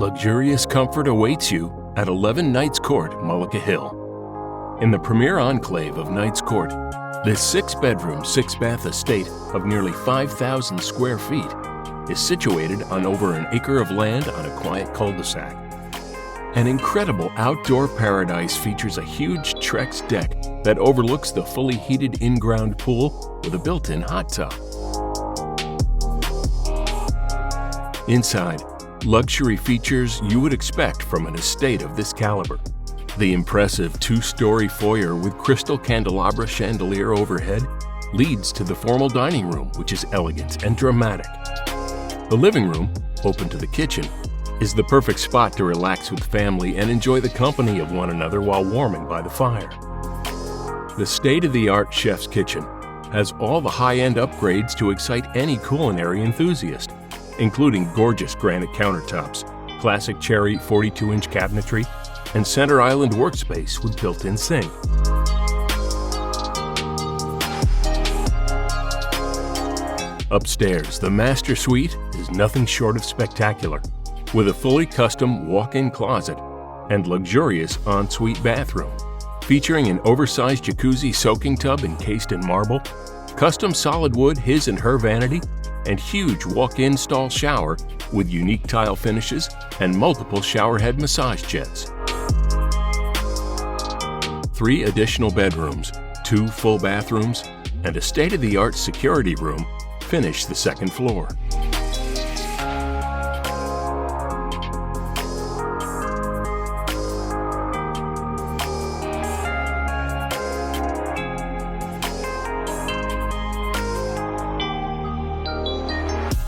Luxurious comfort awaits you at 11 Knights Court Mullica Hill. In the premier enclave of Knights Court, this 6-bedroom, 6-bath estate of nearly 5,000 square feet is situated on over an acre of land on a quiet cul-de-sac. An incredible outdoor paradise features a huge Trex deck that overlooks the fully heated in-ground pool with a built-in hot tub. Inside, luxury features you would expect from an estate of this caliber. The impressive 2-story foyer with crystal candelabra chandelier overhead leads to the formal dining room, which is elegant and dramatic. The living room, open to the kitchen, is the perfect spot to relax with family and enjoy the company of one another while warming by the fire. The state-of-the-art chef's kitchen has all the high-end upgrades to excite any culinary enthusiast, including gorgeous granite countertops, classic cherry 42-inch cabinetry, and center island workspace with built-in sink. Upstairs, the master suite is nothing short of spectacular, with a fully custom walk-in closet and luxurious ensuite bathroom, featuring an oversized jacuzzi soaking tub encased in marble, custom solid wood his and her vanity, and huge walk-in stall shower with unique tile finishes and multiple showerhead massage jets. 3 additional bedrooms, 2 full bathrooms, and a state-of-the-art security room finish the second floor.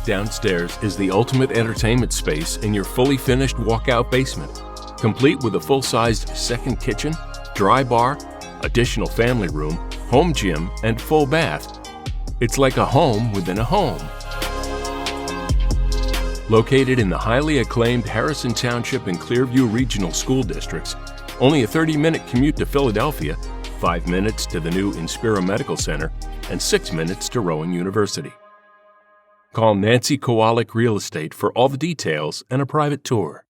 Downstairs is the ultimate entertainment space in your fully finished walkout basement, complete with a full-sized second kitchen, dry bar, additional family room, home gym, and full bath. It's like a home within a home. Located in the highly acclaimed Harrison Township and Clearview Regional School Districts, only a 30-minute commute to Philadelphia, 5 minutes to the new Inspira Medical Center, and 6 minutes to Rowan University. Call Nancy Kowalik Real Estate for all the details and a private tour.